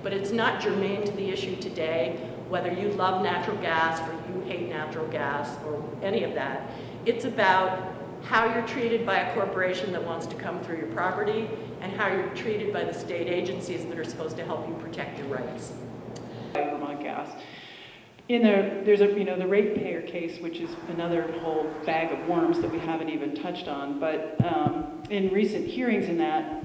but it's not germane to the issue today, whether you love natural gas or you hate natural gas or any of that. It's about how you're treated by a corporation that wants to come through your property and how you're treated by the state agencies that are supposed to help you protect your rights. Vermont Gas. There's the ratepayer case, which is another whole bag of worms that we haven't even touched on. But in recent hearings in that,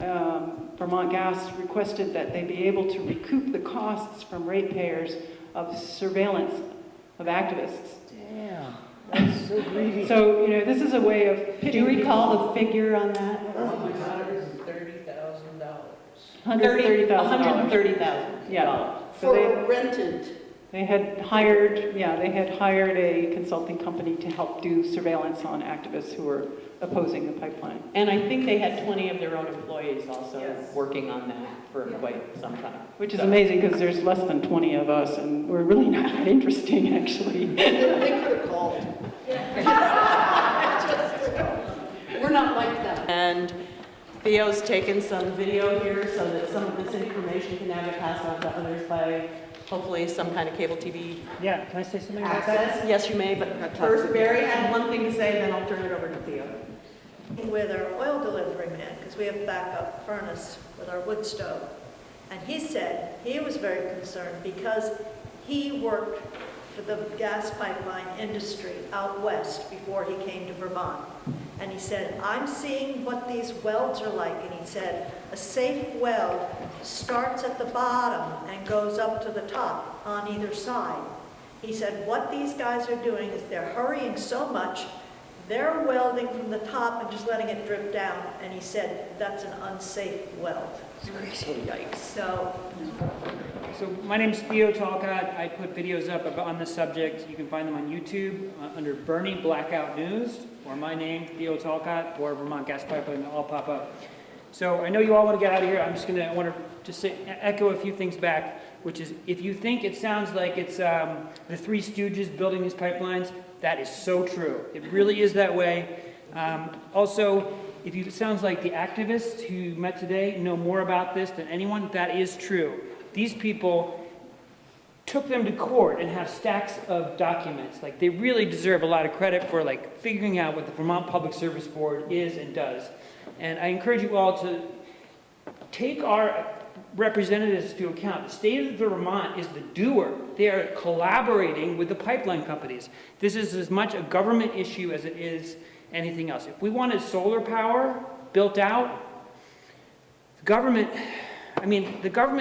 Vermont Gas requested that they be able to recoup the costs from ratepayers of surveillance of activists. Damn, that's so greedy. So, this is a way of pitting. Do you recall the figure on that? $130,000. $130,000. Yeah. So they had hired a consulting company to help do surveillance on activists who were opposing the pipeline. And I think they had 20 of their own employees also working on that for quite some time. Which is amazing because there's less than 20 of us and we're really not that interesting actually. They could have called. We're not like them. And Theo's taken some video here so that some of this information can now get passed on to others by hopefully some kind of cable TV Yeah, can I say something about that? access. Yes, you may, but first Barry had one thing to say, then I'll turn it over to Theo. With our oil delivery man, because we have backup furnace with our wood stove. And he said he was very concerned because he worked for the gas pipeline industry out west before he came to Vermont. And he said, I'm seeing what these welds are like. And he said, a safe weld starts at the bottom and goes up to the top on either side. He said, what these guys are doing is they're hurrying so much, they're welding from the top and just letting it drip down. And he said, that's an unsafe weld. Yikes. So So my name's Theo Talcott. I put videos up on this subject. You can find them on YouTube under Bernie Blackout News, or my name, Theo Talcott, or Vermont Gas Pipeline. They'll all pop up. So I know you all want to get out of here. I want to just echo a few things back, which is if you think it sounds like it's the Three Stooges building these pipelines, that is so true. It really is that way. Also, if it sounds like the activists who you met today know more about this than anyone, that is true. These people took them to court and have stacks of documents. Like, they really deserve a lot of credit for figuring out what the Vermont Public Service Board is and does. And I encourage you all to take our representatives to account. The state of Vermont is the doer. They are collaborating with the pipeline companies. This is as much a government issue as it is anything else. If we wanted solar power built out, the government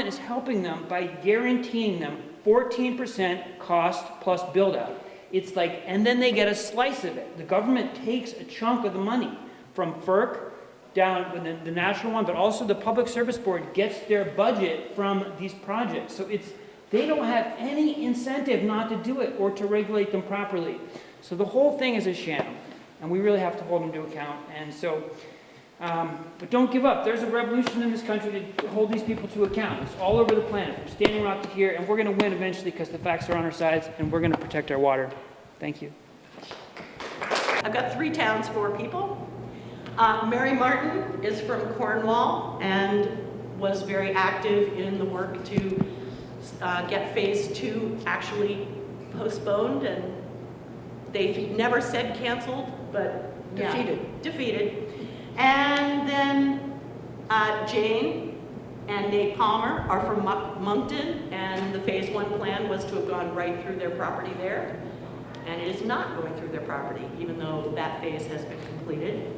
is helping them by guaranteeing them 14% cost plus build out. It's and then they get a slice of it. The government takes a chunk of the money from FERC down with the national one, but also the Public Service Board gets their budget from these projects. So they don't have any incentive not to do it or to regulate them properly. So the whole thing is a sham, and we really have to hold them to account. And so, but don't give up. There's a revolution in this country to hold these people to account. It's all over the planet, from Standing Rock to here, and we're going to win eventually because the facts are on our sides, and we're going to protect our water. Thank you. I've got 3 towns, 4 people. Mary Martin is from Cornwall and was very active in the work to get phase 2 actually postponed, and they never said canceled, but defeated. And then Jane and Nate Palmer are from Moncton, and the phase 1 plan was to have gone right through their property there, and it is not going through their property, even though that phase has been completed.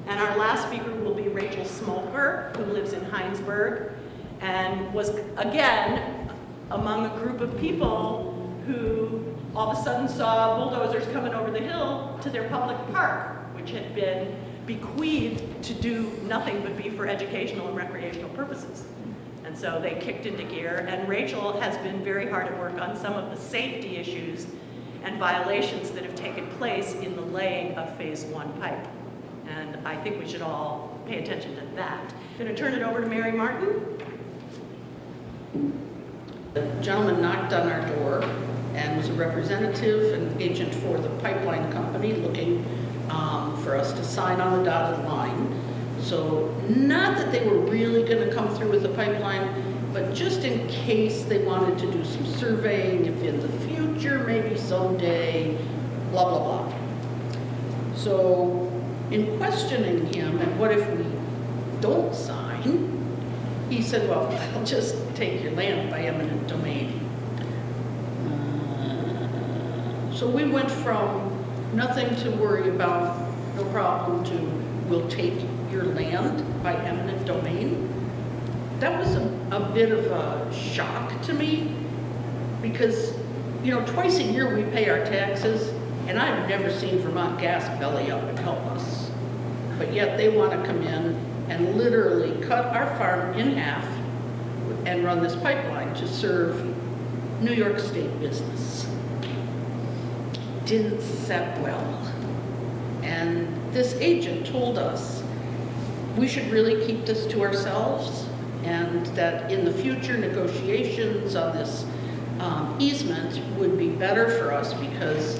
And our last speaker will be Rachel Smolker, who lives in Heinsberg, and was, again, among a group of people who all of a sudden saw bulldozers coming over the hill to their public park, which had been bequeathed to do nothing but be for educational and recreational purposes. And so they kicked into gear, and Rachel has been very hard at work on some of the safety issues and violations that have taken place in the laying of phase 1 pipe. And I think we should all pay attention to that. I'm going to turn it over to Mary Martin. The gentleman knocked on our door and was a representative and agent for the pipeline company looking for us to sign on the dotted line. So not that they were really going to come through with the pipeline. but just in case they wanted to do some surveying, if in the future, maybe someday, blah, blah, blah. So in questioning him, and what if we don't sign, he said, well, I'll just take your land by eminent domain. So we went from nothing to worry about, no problem, to we'll take your land by eminent domain. That was a bit of a shock to me because, you know, twice a year we pay our taxes, and I've never seen Vermont Gas belly up and help us. But yet they want to come in and literally cut our farm in half and run this pipeline to serve New York State business. Didn't set well. And this agent told us we should really keep this to ourselves, and that in the future negotiations on this easement would be better for us because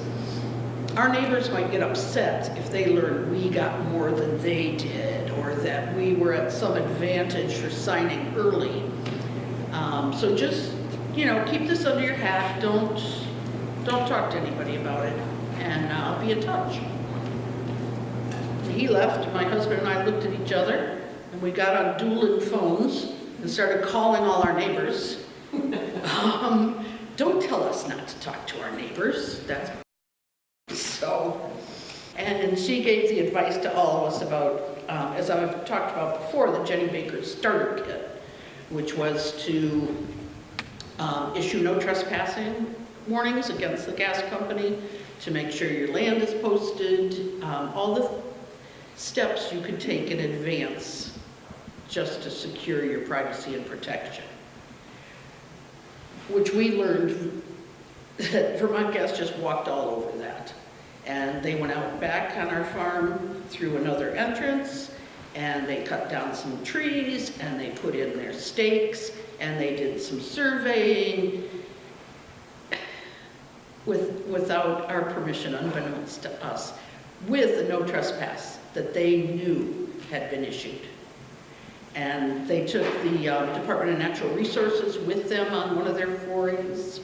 our neighbors might get upset if they learned we got more than they did, or that we were at some advantage for signing early. So just, you know, keep this under your hat. Don't talk to anybody about it, and I'll be in touch. He left, my husband and I looked at each other, and we got on dueling phones and started calling all our neighbors. Don't tell us not to talk to our neighbors. That's so. And she gave the advice to all of us about, as I've talked about before, the Jenny Baker's starter kit, which was to issue no trespassing warnings against the gas company, to make sure your land is posted, all the steps you could take in advance just to secure your privacy and protection. Which we learned that Vermont Gas just walked all over that. And they went out back on our farm through another entrance, and they cut down some trees, and they put in their stakes, and they did some surveying without our permission, unbeknownst to us, with a no trespass that they knew had been issued. And they took the Department of Natural Resources with them on one of their forays.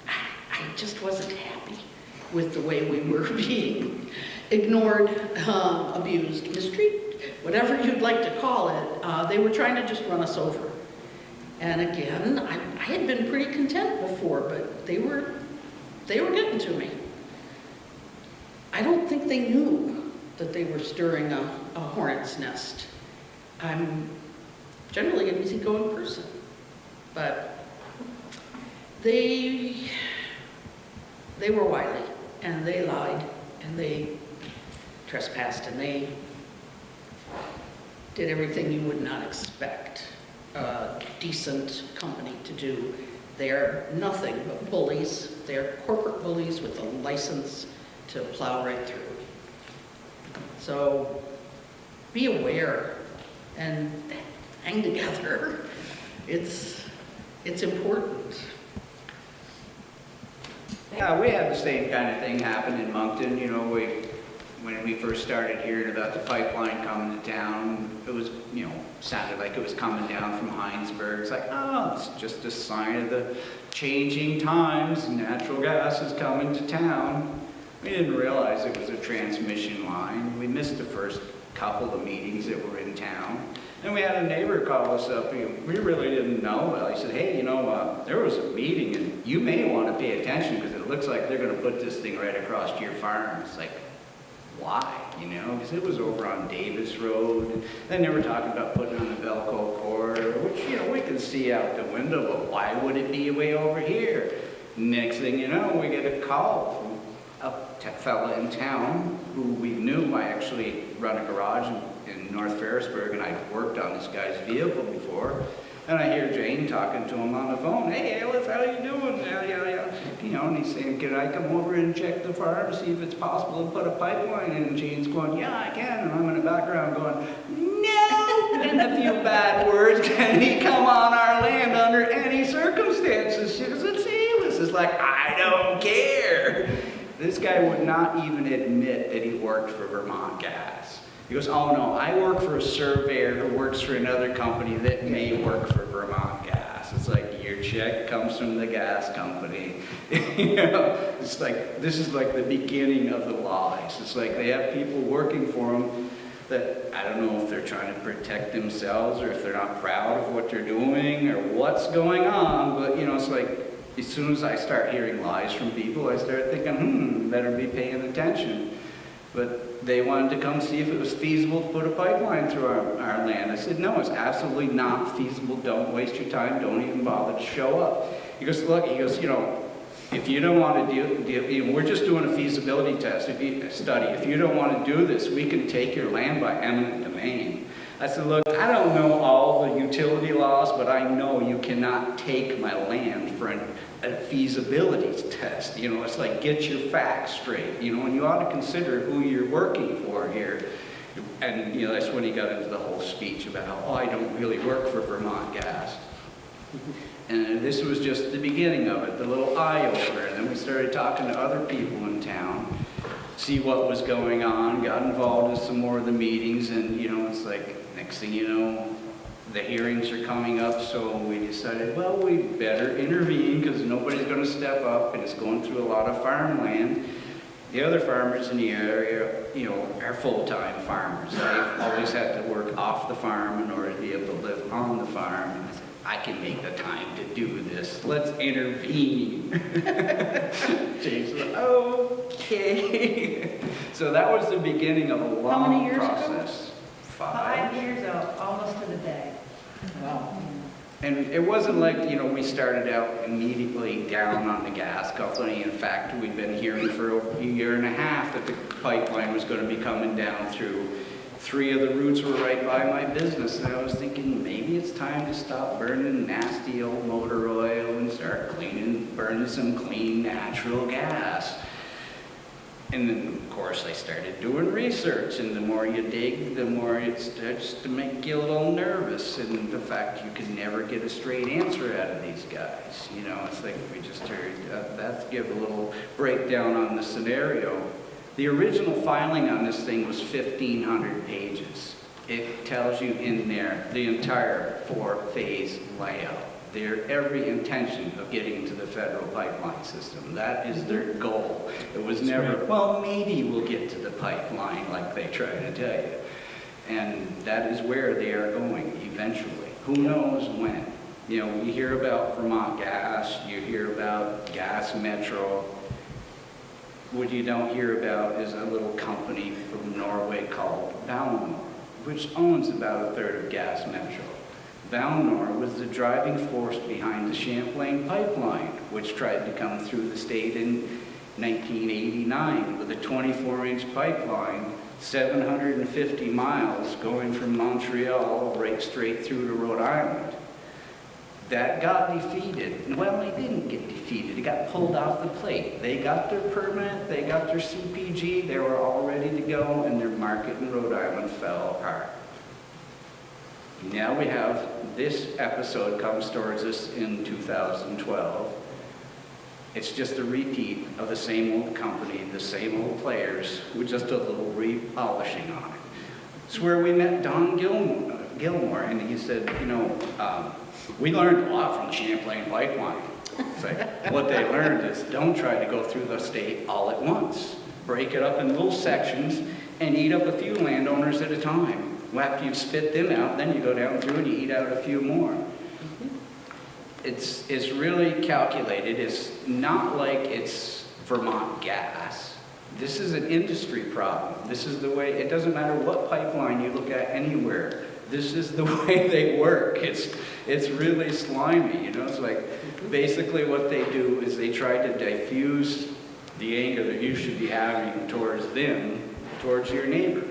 I just wasn't happy with the way we were being ignored, abused, mistreated, whatever you'd like to call it. They were trying to just run us over. And again, I had been pretty content before, but they were getting to me. I don't think they knew that they were stirring a hornet's nest. I'm generally an easygoing person, but they were wily, and they lied, and they trespassed, and they did everything you would not expect a decent company to do. They're nothing but bullies. They're corporate bullies with a license to plow right through. So be aware and hang together. It's important. Yeah, we had the same kind of thing happen in Moncton. You know, when we first started hearing about the pipeline coming to town, it was, you know, sounded like it was coming down from Heinsberg. It's like, oh, it's just a sign of the changing times. Natural gas is coming to town. We didn't realize it was a transmission line. We missed the first couple of meetings that were in town. And we had a neighbor call us up. We really didn't know. Well, he said, hey, you know, there was a meeting, and you may want to pay attention because it looks like they're going to put this thing right across to your farm. It's like, why? You know, because it was over on Davis Road. And then they were talking about putting on the Belco corridor, which, you know, we can see out the window, but why would it be way over here? Next thing you know, we get a call from a fella in town who we knew. I actually run a garage in North Ferrisburg, and I'd worked on this guy's vehicle before. And I hear Jane talking to him on the phone. Hey, Alice, how you doing? Yeah. You know, and he's saying, can I come over and check the farm to see if it's possible to put a pipeline in? And Jane's going, yeah, I can. And I'm in the background going, no! And a few bad words. Can he come on our land under any circumstances? She goes, it's Alice. It's like, I don't care. This guy would not even admit that he worked for Vermont Gas. He goes, oh no, I work for a surveyor who works for another company that may work for Vermont Gas. It's like, your check comes from the gas company. You know, it's like, this is like the beginning of the lies. It's like they have people working for them that, I don't know if they're trying to protect themselves or if they're not proud of what they're doing or what's going on, but you know, it's like, as soon as I start hearing lies from people, I start thinking, better be paying attention. But they wanted to come see if it was feasible to put a pipeline through our land. I said, no, it's absolutely not feasible. Don't waste your time. Don't even bother to show up. He goes, look, he goes, you know, if you don't want to do, we're just doing a feasibility test, study. If you don't want to do this, we can take your land by eminent domain. I said, look, I don't know all the utility laws, but I know you cannot take my land for a feasibility test. You know, it's like, get your facts straight, you know, and you ought to consider who you're working for here. And, you know, that's when he got into the whole speech about how, oh, I don't really work for Vermont Gas. And this was just the beginning of it, the little eye-opener. And then we started talking to other people in town, see what was going on, got involved in some more of the meetings, and, you know, it's like, next thing you know, the hearings are coming up, so we decided, well, we better intervene because nobody's going to step up, and it's going through a lot of farmland. The other farmers in the area, you know, are full-time farmers. I've always had to work off the farm in order to be able to live on the farm. And I said, I can make the time to do this. Let's intervene. James was like, okay. So that was the beginning of a long process. 5 years out, almost to the day. Wow. And it wasn't like, you know, we started out immediately down on the gas company. In fact, we'd been hearing for over a year and a half that the pipeline was going to be coming down through. 3 of the routes were right by my business, and I was thinking maybe it's time to stop burning nasty old motor oil and start burning some clean natural gas. And then, of course, I started doing research, and the more you dig, the more it starts to make you a little nervous, and the fact you can never get a straight answer out of these guys. You know, it's like we just heard, let's give a little breakdown on the scenario. The original filing on this thing was 1,500 pages. It tells you in there the entire 4-phase layout. Their every intention of getting to the federal pipeline system. That is their goal. It was never, well, maybe we'll get to the pipeline like they try to tell you. And that is where they are going eventually. Who knows when? You know, you hear about Vermont Gas, you hear about Gas Metro. What you don't hear about is a little company from Norway called Landowner, which owns about 1/3 of Gas Metro. Landowner was the driving force behind the Champlain pipeline, which tried to come through the state in 1989 with a 24-inch pipeline, 750 miles going from Montreal right straight through to Rhode Island. That got defeated. Well, they didn't get defeated. It got pulled off the plate. They got their permit, they got their CPG, they were all ready to go, and their market in Rhode Island fell apart. Now we have this episode comes towards us in 2012. It's just a repeat of the same old company, the same old players, with just a little repolishing on it. It's where we met Don Gilmore, and he said, you know, we learned a lot from the Champlain pipeline. It's like, what they learned is don't try to go through the state all at once. Break it up in little sections and eat up a few landowners at a time. Well, after you've spit them out, then you go down through and you eat out a few more. It's really calculated. It's not like it's Vermont Gas. This is an industry problem. This is the way, it doesn't matter what pipeline you look at anywhere. This is the way they work. It's really slimy, you know. It's like basically what they do is they try to diffuse the anger that you should be having towards them, towards your neighbor.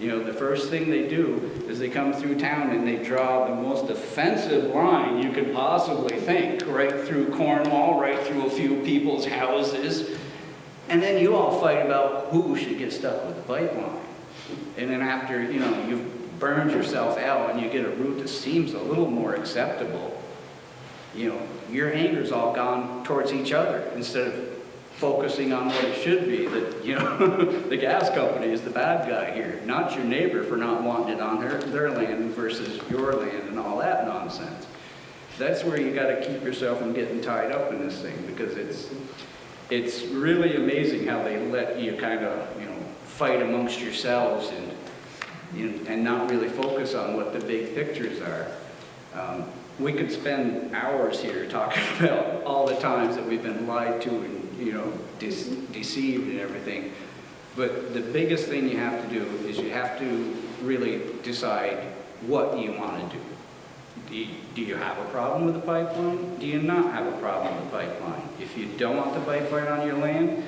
You know, the first thing they do is they come through town and they draw the most offensive line you could possibly think, right through Cornwall, right through a few people's houses, and then you all fight about who should get stuck with the pipeline. And then after, you know, you've burned yourself out and you get a route that seems a little more acceptable, you know, your anger's all gone towards each other instead of focusing on what it should be, that, you know, the gas company is the bad guy here, not your neighbor for not wanting it on their land versus your land and all that nonsense. That's where you gotta keep yourself from getting tied up in this thing, because it's really amazing how they let you kind of, you know, fight amongst yourselves and not really focus on what the big pictures are. We could spend hours here talking about all the times that we've been lied to and, you know, deceived and everything. But the biggest thing you have to do is you have to really decide what you want to do. Do you have a problem with the pipeline? Do you not have a problem with the pipeline? If you don't want the pipeline on your land,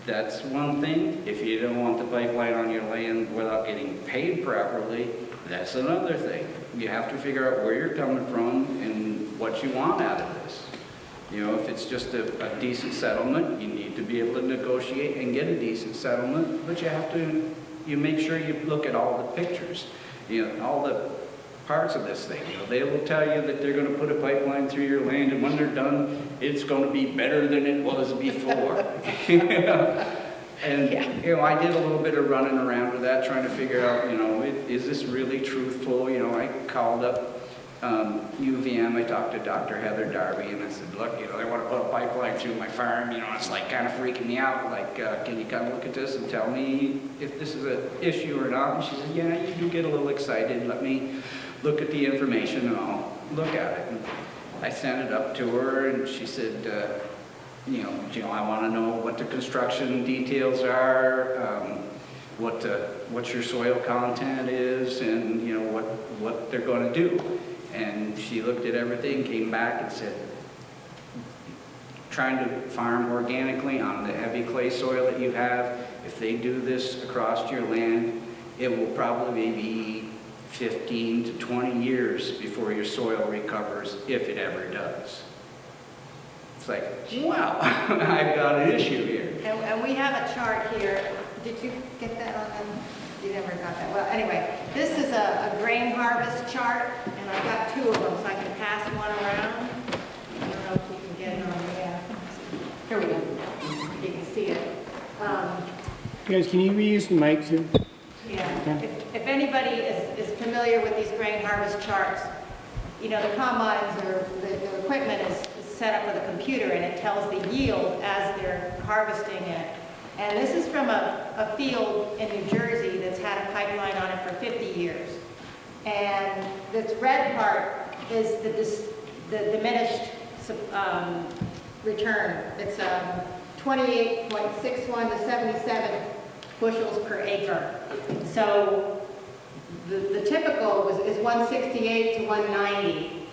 that's one thing. If you don't want the pipeline on your land without getting paid properly, that's another thing. You have to figure out where you're coming from and what you want out of this. You know, if it's just a decent settlement, you need to be able to negotiate and get a decent settlement, but you make sure you look at all the pictures, you know, all the parts of this thing. You know, they will tell you that they're going to put a pipeline through your land, and when they're done, it's going to be better than it was before. And, you know, I did a little bit of running around with that, trying to figure out, you know, is this really truthful? You know, I called up UVM, I talked to Dr. Heather Darby, and I said, look, you know, they want to put a pipeline through my farm, you know, it's like kind of freaking me out. Like, can you come look at this and tell me if this is an issue or not? And she said, yeah, you do get a little excited. Let me look at the information and I'll look at it. And I sent it up to her, and she said, you know, I want to know what the construction details are, what your soil content is, and, you know, what they're going to do. And she looked at everything, came back and said, trying to farm organically on the heavy clay soil that you have, if they do this across your land, it will probably be 15 to 20 years before your soil recovers, if it ever does. It's like, wow, I've got an issue here. And we have a chart here. Did you get that on them? You never got that. Well, anyway, this is a grain harvest chart, and I've got two of them, so I can pass one around. I don't know if you can get it on there. Here we go. You can see it. Guys, can you reuse the mic too? Yeah. If anybody is familiar with these grain harvest charts, you know, the combines or the equipment is set up with a computer, and it tells the yield as they're harvesting it. And this is from a field in New Jersey that's had a pipeline on it for 50 years. And this red part is the diminished return. It's 28.61 to 77 bushels per acre. So the typical is 168 to 190.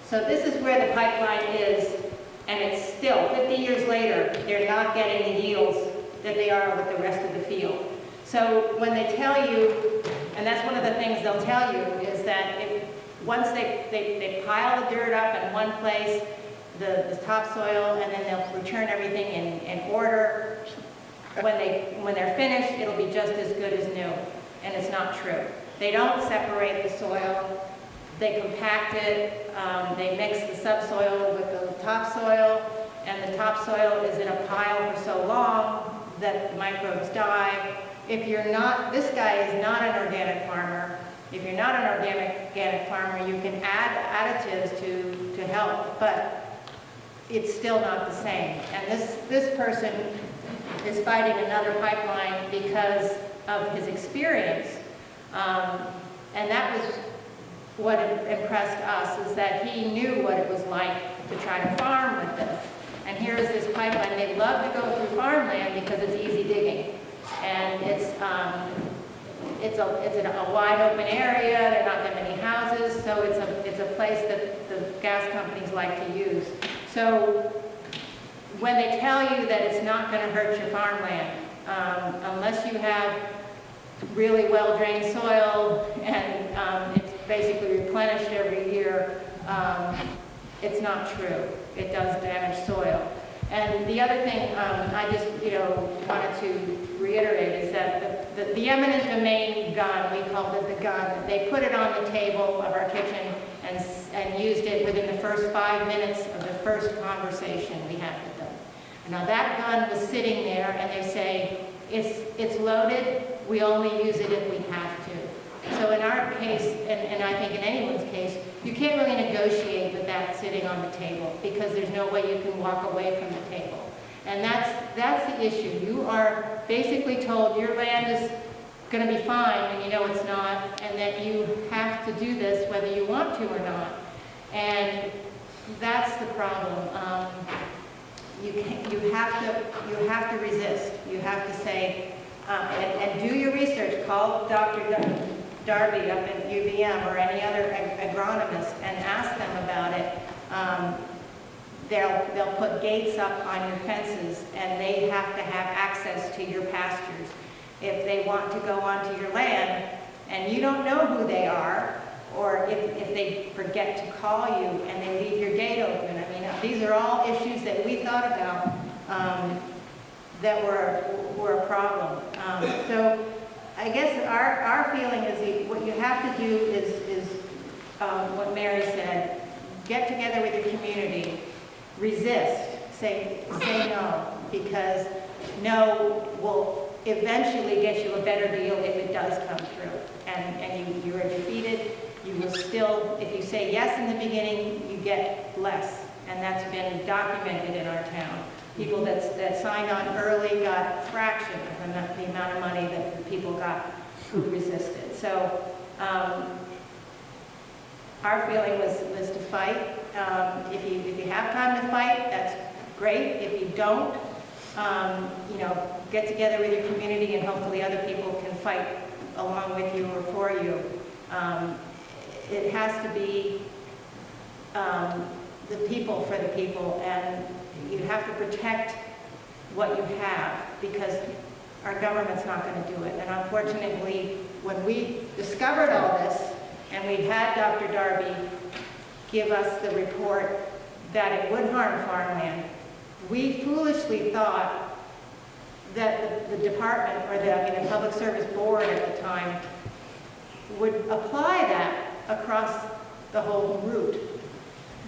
So this is where the pipeline is, and it's still, 50 years later, they're not getting the yields that they are with the rest of the field. So when they tell you, and that's one of the things they'll tell you, is that once they pile the dirt up in one place, the topsoil, and then they'll return everything in order, when they're finished, it'll be just as good as new, and it's not true. They don't separate the soil. They compact it, they mix the subsoil with the topsoil, and the topsoil is in a pile for so long that the microbes die. If you're not, this guy is not an organic farmer. If you're not an organic farmer, you can add additives to help, but it's still not the same. And this person is fighting another pipeline because of his experience, and that was what impressed us, is that he knew what it was like to try to farm with this. And here's this pipeline. They love to go through farmland because it's easy digging. And it's in a wide open area, there are not that many houses, so it's a place that the gas companies like to use. So when they tell you that it's not going to hurt your farmland, unless you have really well-drained soil and it's basically replenished every year, it's not true. It does damage soil. And the other thing I just wanted to reiterate is that the eminent domain gun, we called it the gun, they put it on the table of our kitchen and used it within the first 5 minutes of the first conversation we had with them. Now that gun was sitting there and they say, it's loaded, we only use it if we have to. So in our case, and I think in anyone's case, you can't really negotiate with that sitting on the table because there's no way you can walk away from the table. And that's the issue. You are basically told your land is going to be fine and you know it's not, and that you have to do this whether you want to or not. And that's the problem. You have to resist. You have to say, and do your research. Call Dr. Darby up at UVM or any other agronomist and ask them about it. They'll put gates up on your fences, and they have to have access to your pastures. If they want to go onto your land and you don't know who they are, or if they forget to call you and they leave your gate open. I mean, these are all issues that we thought about that were a problem. So I guess our feeling is what you have to do is what Mary said, get together with your community, resist, say no, because no will eventually get you a better deal if it does come through. And you are defeated. You will still, if you say yes in the beginning, you get less. And that's been documented in our town. People that signed on early got a fraction of the amount of money that the people got who resisted. So our feeling was to fight. If you have time to fight, that's great. If you don't, get together with your community and hopefully other people can fight along with you or for you. It has to be the people for the people, and you have to protect what you have because our government's not going to do it. And unfortunately, when we discovered all this and we had Dr. Darby give us the report that it would harm farmland, we foolishly thought that the department, or the Public Service Board at the time, would apply that across the whole route.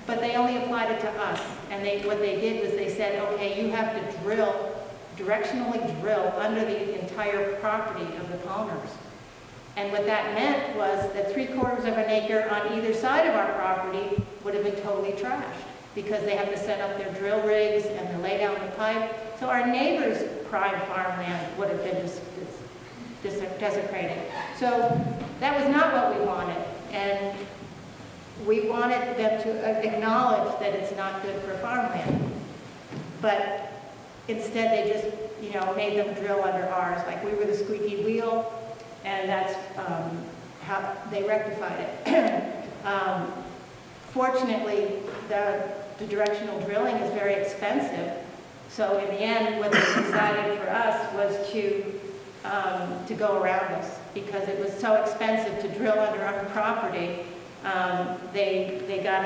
But they only applied it to us. And what they did was they said, okay, you have to directionally drill under the entire property of the Palmers. And what that meant was that 3/4 of an acre on either side of our property would have been totally trashed because they have to set up their drill rigs and to lay down the pipe. So our neighbors' prime farmland would have been desecrated. So that was not what we wanted. And we wanted them to acknowledge that it's not good for farmland. But instead they just, made them drill under ours. Like we were the squeaky wheel, and that's how they rectified it. Fortunately, the directional drilling is very expensive. So in the end, what they decided for us was to go around us because it was so expensive to drill under our property. They got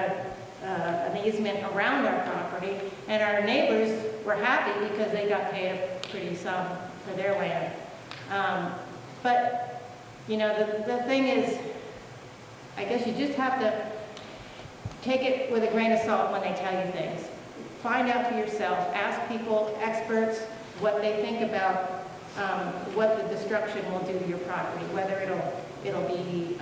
an easement around our property, and our neighbors were happy because they got paid a pretty sum for their land. But the thing is, I guess you just have to take it with a grain of salt when they tell you things. Find out for yourself. Ask people, experts, what they think about what the destruction will do to your property, whether it'll be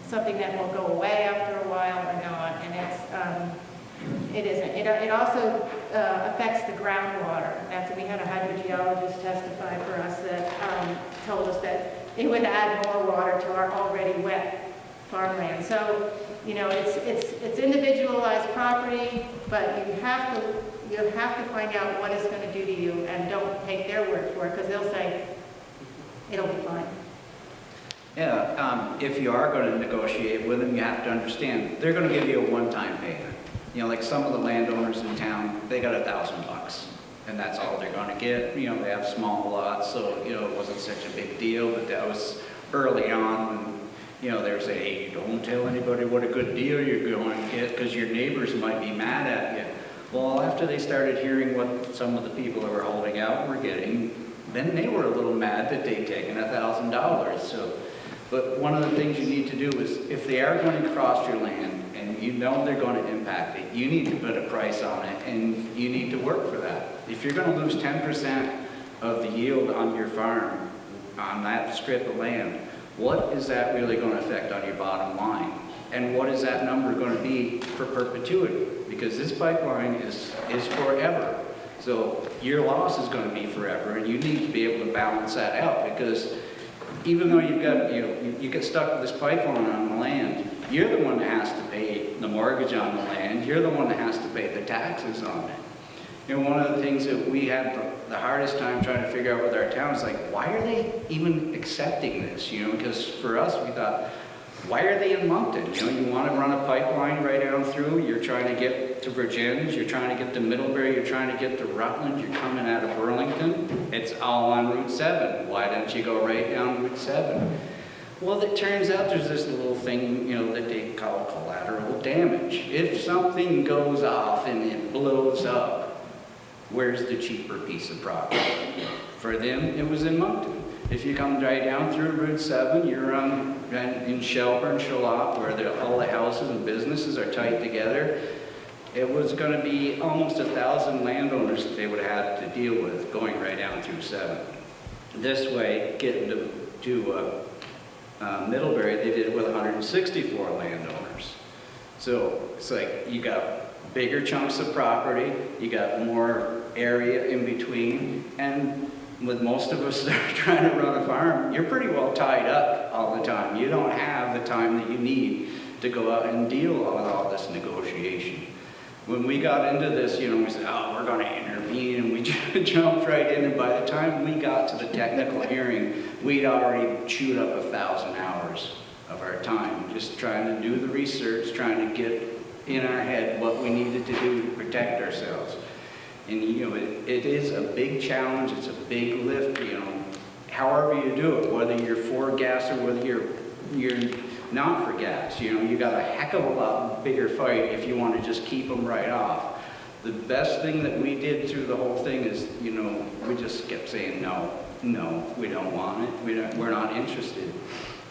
something that will go away after a while or not. And it isn't. It also affects the groundwater. We had a hydrogeologist testify for us that told us that it would add more water to our already wet farmland. So, it's individualized property, but you have to find out what it's going to do to you, and don't take their word for it because they'll say it'll be fine. Yeah, if you are going to negotiate with them, you have to understand they're going to give you a one-time payment. Like some of the landowners in town, they got $1,000, and that's all they're going to get. They have small lots, so it wasn't such a big deal. But that was early on. They were saying, hey, don't tell anybody what a good deal you're going to get because your neighbors might be mad at you. Well, after they started hearing what some of the people that were holding out were getting, then they were a little mad that they'd taken $1,000. So But one of the things you need to do is, if they are going to cross your land, and you know they're going to impact it, you need to put a price on it, and you need to work for that. If you're going to lose 10% of the yield on your farm, on that strip of land, what is that really going to affect on your bottom line? And what is that number going to be for perpetuity? Because this pipeline is forever. So your loss is going to be forever, and you need to be able to balance that out, because even though you've got, you get stuck with this pipeline on the land, you're the one that has to pay the mortgage on the land, you're the one that has to pay the taxes on it. One of the things that we had the hardest time trying to figure out with our town is like, why are they even accepting this? Because for us, we thought, why are they in Moncton? You want to run a pipeline right down through, you're trying to get to Virginia's, you're trying to get to Middlebury, you're trying to get to Rutland, you're coming out of Burlington, it's all on Route 7. Why don't you go right down Route 7? Well, it turns out there's this little thing, that they call collateral damage. If something goes off and it blows up, where's the cheaper piece of property? For them, it was in Moncton. If you come right down through Route 7, you're in Shelburne, Shalott, where all the houses and businesses are tight together. It was going to be almost 1,000 landowners that they would have to deal with going right down through 7. This way, getting to Middlebury, they did it with 164 landowners. So it's like you got bigger chunks of property, you got more area in between, and with most of us that are trying to run a farm, you're pretty well tied up all the time. You don't have the time that you need to go out and deal with all this negotiation. When we got into this, we said, oh, we're going to intervene, and we jumped right in, and by the time we got to the technical hearing, we'd already chewed up 1,000 hours of our time, just trying to do the research, trying to get in our head what we needed to do to protect ourselves. And it is a big challenge, it's a big lift, however you do it, whether you're for gas or whether you're not for gas. You got a heck of a lot bigger fight if you want to just keep them right off. The best thing that we did through the whole thing is, we just kept saying, no, we don't want it, we're not interested.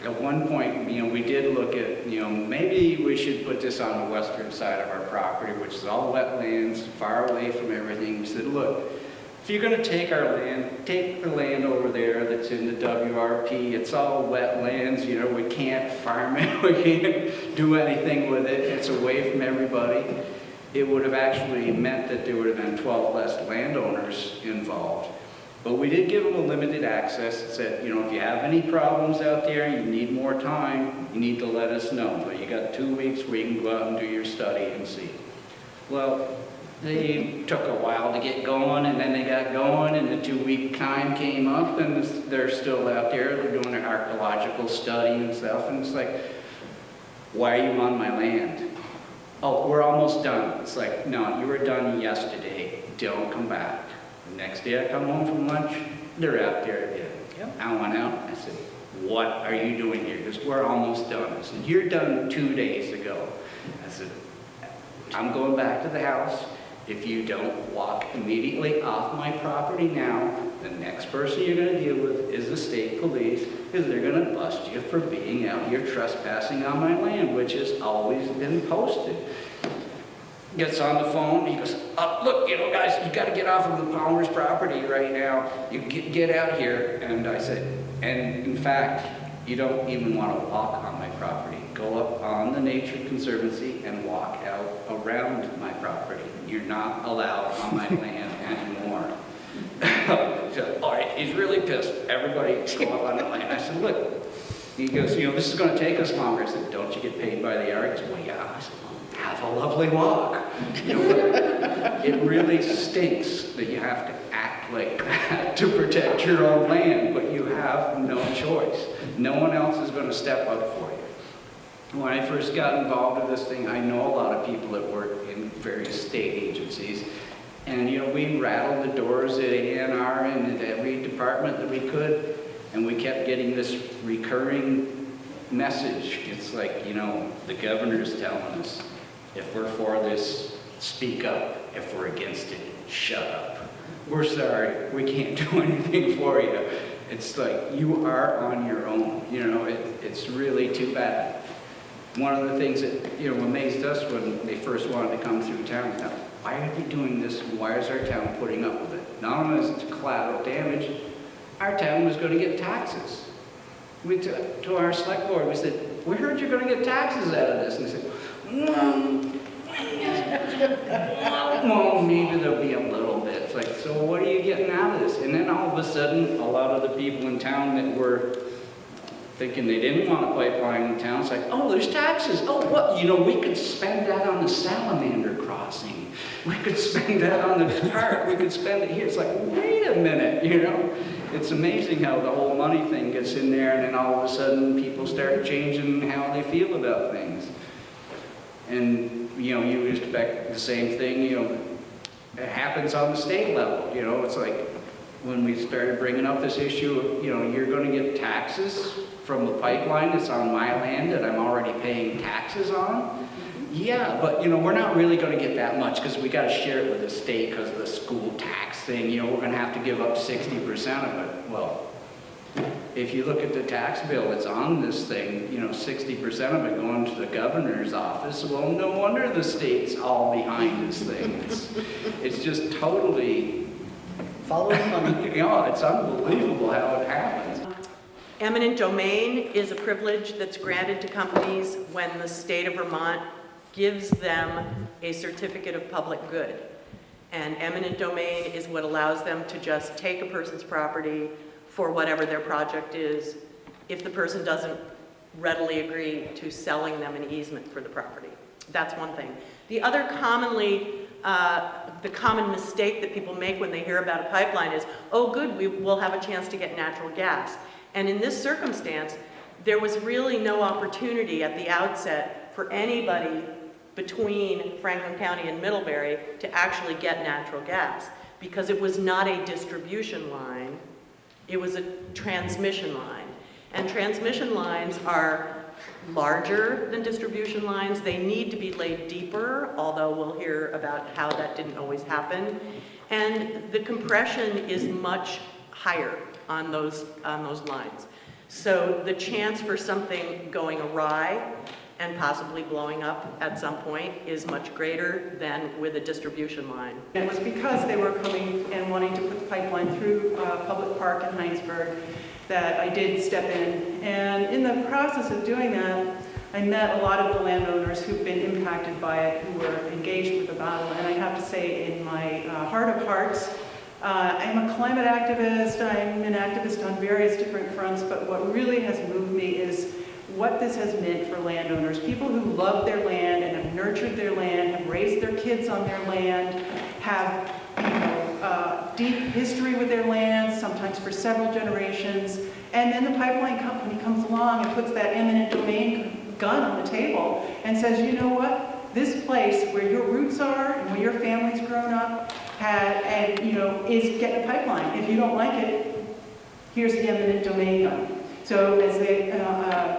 At one point, we did look at, maybe we should put this on the western side of our property, which is all wetlands, far away from everything. We said, look, if you're going to take our land, take the land over there that's in the WRP. It's all wetlands, we can't farm it, we can't do anything with it. It's away from everybody. It would have actually meant that there would have been 12 less landowners involved. But we did give them a limited access. It said, if you have any problems out there, you need more time, you need to let us know. But you got 2 weeks where you can go out and do your study and see. Well, they took a while to get going, and then they got going, and the 2-week time came up, and they're still out there. They're doing an archaeological study and stuff, and it's like, why are you on my land? Oh, we're almost done. It's like, no, you were done yesterday. Don't come back. The next day I come home from lunch, they're out there again. Yep. I went out, I said, what are you doing here? Because we're almost done. I said, you're done 2 days ago. I said, I'm going back to the house. If you don't walk immediately off my property now, the next person you're going to deal with is the state police, because they're going to bust you for being out here trespassing on my land, which has always been posted. Gets on the phone, he goes, look, guys, you got to get off of the Palmer's property right now. You get out here. And I said, and in fact, you don't even want to walk on my property. Go up on the Nature Conservancy and walk out around my property. You're not allowed on my land anymore. So, all right, he's really pissed. Everybody go up on the land. I said, look, he goes, this is going to take us longer. I said, don't you get paid by the hour? He goes, well, yeah. I said, have a lovely walk. It really stinks that you have to act like that to protect your own land, but you have no choice. No one else is going to step up for you. When I first got involved in this thing, I know a lot of people that work in various state agencies, and we rattled the doors at ANR and at every department that we could, and we kept getting this recurring message. It's like, the governor's telling us, if we're for this, speak up. If we're against it, shut up. We're sorry, we can't do anything for you. It's like you are on your own, you know, it's really too bad. One of the things that, you know, amazed us when they first wanted to come through town, we thought, why are they doing this? Why is our town putting up with it? Not only is it collateral damage, our town was going to get taxes. We to our select board, we said, we heard you're going to get taxes out of this. And they said, well, maybe there'll be a little bit. It's like, so what are you getting out of this? And then all of a sudden, a lot of the people in town that were thinking they didn't want a pipeline in town, it's like, oh, there's taxes. Oh, what? You know, we could spend that on the salamander crossing. We could spend that on the park. We could spend it here. It's like, wait a minute, you know? It's amazing how the whole money thing gets in there, and then all of a sudden people start changing how they feel about things. And, you know, you expect the same thing, you know, it happens on the state level, you know, it's like when we started bringing up this issue of, you know, you're going to get taxes from the pipeline that's on my land that I'm already paying taxes on. Yeah, but, you know, we're not really going to get that much because we got to share it with the state because of the school tax thing. You know, we're going to have to give up 60% of it. Well, if you look at the tax bill that's on this thing, you know, 60% of it going to the governor's office. Well, no wonder the state's all behind this thing. It's just totally, Follow the money. you know, it's unbelievable how it happens. Eminent domain is a privilege that's granted to companies when the state of Vermont gives them a certificate of public good. And eminent domain is what allows them to just take a person's property for whatever their project is, if the person doesn't readily agree to selling them an easement for the property. That's one thing. The other the common mistake that people make when they hear about a pipeline is, oh good, we will have a chance to get natural gas. And in this circumstance, there was really no opportunity at the outset for anybody between Franklin County and Middlebury to actually get natural gas, because it was not a distribution line, it was a transmission line. And transmission lines are larger than distribution lines. They need to be laid deeper, although we'll hear about how that didn't always happen. And the compression is much higher on those lines. So the chance for something going awry and possibly blowing up at some point is much greater than with a distribution line. It was because they were coming and wanting to put the pipeline through Public Park in Heinsberg that I did step in. And in the process of doing that, I met a lot of the landowners who've been impacted by it, who were engaged with the battle. And I have to say, in my heart of hearts, I'm a climate activist, I'm an activist on various different fronts, but what really has moved me is what this has meant for landowners. People who love their land and have nurtured their land, have raised their kids on their land, have deep history with their land, sometimes for several generations, and then the pipeline company comes along and puts that eminent domain gun on the table and says, you know what, this place where your roots are and where your family's grown up is getting a pipeline. If you don't like it, here's the eminent domain gun. So as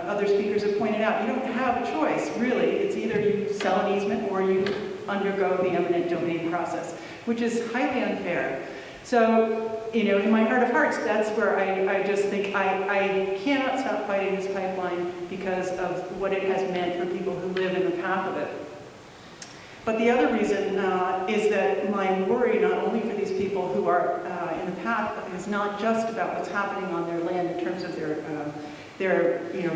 other speakers have pointed out, you don't have a choice, really. It's either you sell an easement or you undergo the eminent domain process, which is highly unfair. So, in my heart of hearts, that's where I just think I cannot stop fighting this pipeline because of what it has meant for people who live in the path of it. But the other reason is that my worry, not only for these people who are in the path, is not just about what's happening on their land in terms of their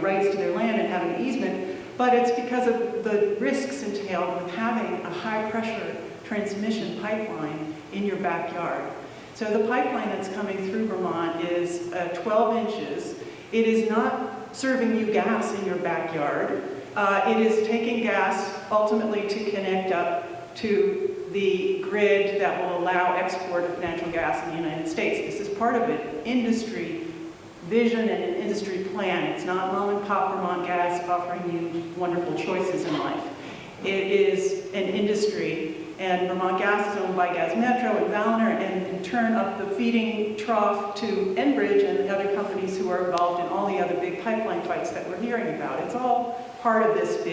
rights to their land and having an easement, but it's because of the risks entailed with having a high-pressure transmission pipeline in your backyard. So the pipeline that's coming through Vermont is 12 inches. It is not serving you gas in your backyard. It is taking gas ultimately to connect up to the grid that will allow export of natural gas in the United States. This is part of an industry vision and an industry plan. It's not mom and pop Vermont Gas offering you wonderful choices in life. It is an industry, and Vermont Gas is owned by Gas Metro and Landowner, and in turn up the feeding trough to Enbridge and the other companies who are involved in all the other big pipeline fights that we're hearing about. It's all part of this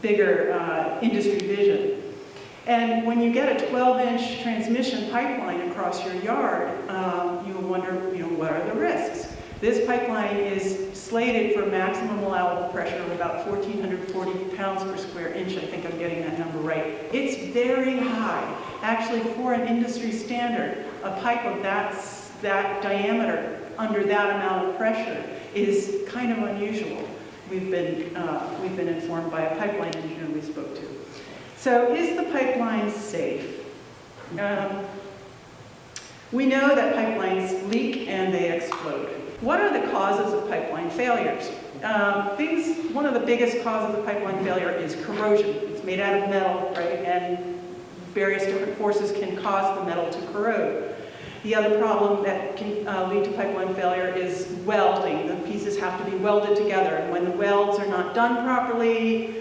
bigger industry vision. And when you get a 12-inch transmission pipeline across your yard, you wonder, what are the risks? This pipeline is slated for maximum allowable pressure of about 1,440 pounds per square inch. I think I'm getting that number right. It's very high. Actually, for an industry standard, a pipe of that diameter under that amount of pressure is kind of unusual. We've been informed by a pipeline engineer we spoke to. So is the pipeline safe? We know that pipelines leak and they explode. What are the causes of pipeline failures? One of the biggest causes of pipeline failure is corrosion. It's made out of metal, right? And various different forces can cause the metal to corrode. The other problem that can lead to pipeline failure is welding. The pieces have to be welded together, and when the welds are not done properly,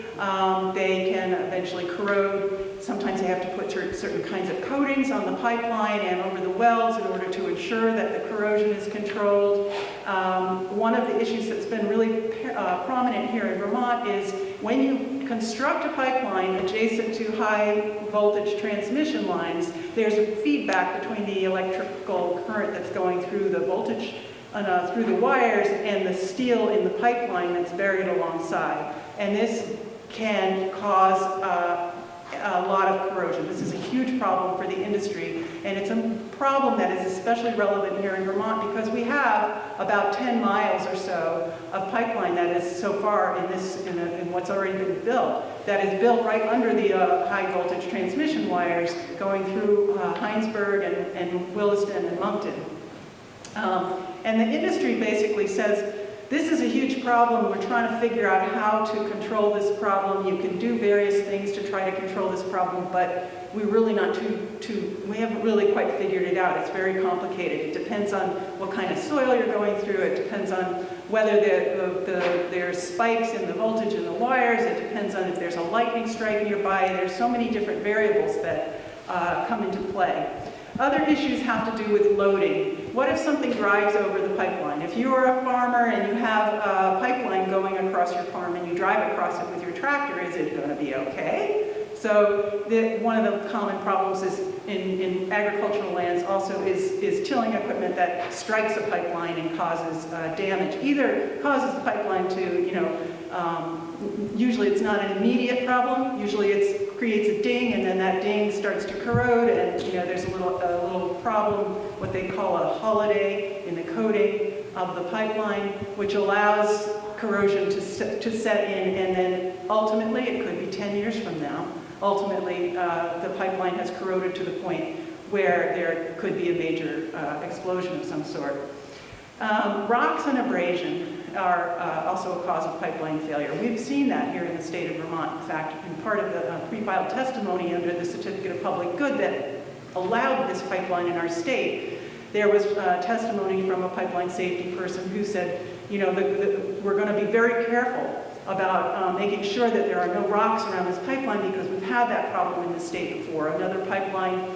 they can eventually corrode. Sometimes they have to put certain kinds of coatings on the pipeline and over the welds in order to ensure that the corrosion is controlled. One of the issues that's been really prominent here in Vermont is when you construct a pipeline adjacent to high voltage transmission lines, there's a feedback between the electrical current that's going through the voltage, through the wires and the steel in the pipeline that's buried alongside. And this can cause a lot of corrosion. This is a huge problem for the industry, and it's a problem that is especially relevant here in Vermont because we have about 10 miles or so of pipeline that is so far in what's already been built, that is built right under the high voltage transmission wires going through Heinsberg and Williston and Moncton. And the industry basically says, this is a huge problem. We're trying to figure out how to control this problem. You can do various things to try to control this problem, but we're really not we haven't really quite figured it out. It's very complicated. It depends on what kind of soil you're going through. It depends on whether there's spikes in the voltage in the wires. It depends on if there's a lightning strike nearby. There's so many different variables that come into play. Other issues have to do with loading. What if something drives over the pipeline? If you are a farmer and you have a pipeline going across your farm and you drive across it with your tractor, is it going to be okay? So one of the common problems is in agricultural lands also is tilling equipment that strikes a pipeline and causes damage. Either causes the pipeline to, usually it's not an immediate problem. Usually it creates a ding, and then that ding starts to corrode, and there's a little problem, what they call a holiday in the coating of the pipeline, which allows corrosion to set in, and then ultimately, it could be 10 years from now, ultimately the pipeline has corroded to the point where there could be a major explosion of some sort. Rocks and abrasion are also a cause of pipeline failure. We've seen that here in the state of Vermont. In fact, in part of the pre-filed testimony under the Certificate of Public Good that allowed this pipeline in our state, there was testimony from a pipeline safety person who said, we're going to be very careful about making sure that there are no rocks around this pipeline because we've had that problem in the state before. Another pipeline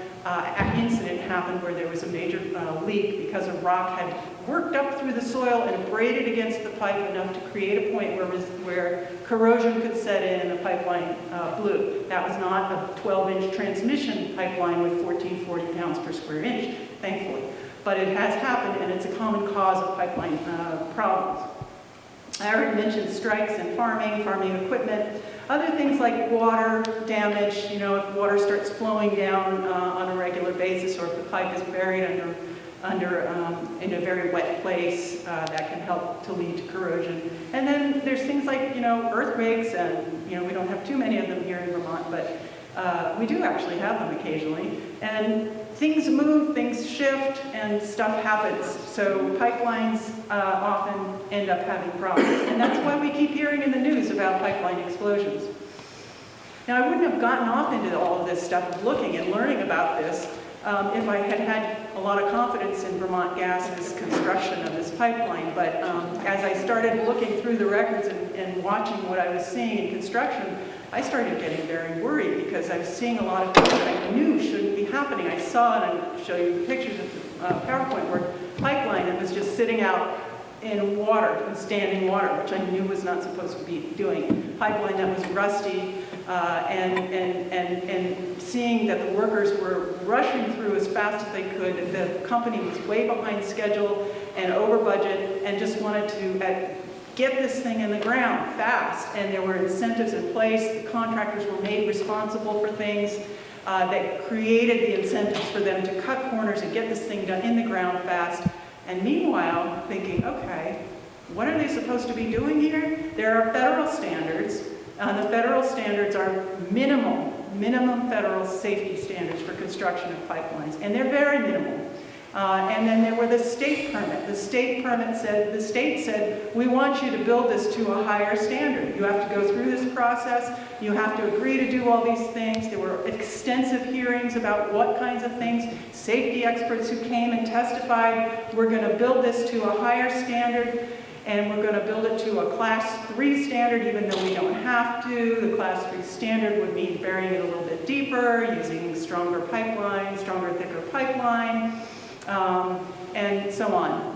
incident happened where there was a major leak because a rock had worked up through the soil and abraded against the pipe enough to create a point where corrosion could set in and the pipeline blew. That was not a 12-inch transmission pipeline with 1,440 pounds per square inch, thankfully. But it has happened, and it's a common cause of pipeline problems. I already mentioned strikes in farming equipment. Other things like water damage, if water starts flowing down on a regular basis, or if the pipe is buried in a very wet place, that can help to lead to corrosion. And then there's things like, earthquakes, and, we don't have too many of them here in Vermont, but we do actually have them occasionally. And things move, things shift, and stuff happens. So pipelines often end up having problems. And that's why we keep hearing in the news about pipeline explosions. Now, I wouldn't have gotten off into all of this stuff of looking and learning about this if I had had a lot of confidence in Vermont Gas's construction of this pipeline. But as I started looking through the records and watching what I was seeing in construction, I started getting very worried because I was seeing a lot of things that I knew shouldn't be happening. I saw, and I'll show you the pictures of the PowerPoint, where pipeline that was just sitting out in water, in standing water, which I knew was not supposed to be doing. Pipeline that was rusty, and seeing that the workers were rushing through as fast as they could, that the company was way behind schedule and over budget and just wanted to get this thing in the ground fast. And there were incentives in place. The contractors were made responsible for things that created the incentives for them to cut corners and get this thing done in the ground fast. And meanwhile, thinking, okay, what are they supposed to be doing here? There are federal standards. The federal standards are minimum federal safety standards for construction of pipelines, and they're very minimal. And then there were the state permit. The state said, we want you to build this to a higher standard. You have to go through this process. You have to agree to do all these things. There were extensive hearings about what kinds of things. Safety experts who came and testified, we're going to build this to a higher standard, and we're going to build it to a Class 3 standard, even though we don't have to. The Class 3 standard would mean burying it a little bit deeper, using stronger pipeline, stronger, thicker pipeline, and so on.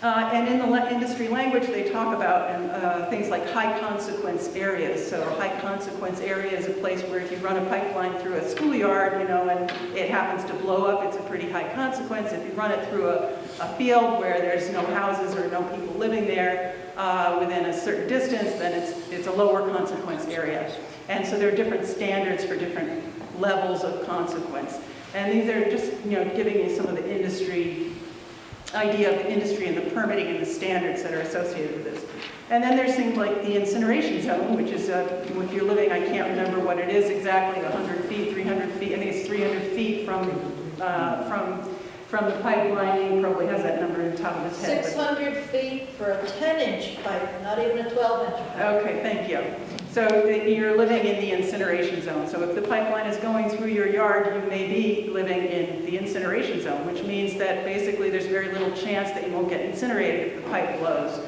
And in the industry language, they talk about things like high consequence areas. So a high consequence area is a place where if you run a pipeline through a schoolyard, and it happens to blow up, it's a pretty high consequence. If you run it through a field where there's no houses or no people living there within a certain distance, then it's a lower consequence area. And so there are different standards for different levels of consequence. And these are just, giving you some of the idea of the industry and the permitting and the standards that are associated with this. And then there's things like the incineration zone, which is, if you're living, I can't remember what it is exactly, 100 feet, 300 feet, I think it's 300 feet from the pipeline. He probably has that number on top of his head. 600 feet for a 10-inch pipe, not even a 12-inch pipe. Okay, thank you. So you're living in the incineration zone. So if the pipeline is going through your yard, you may be living in the incineration zone, which means that basically there's very little chance that you won't get incinerated if the pipe blows.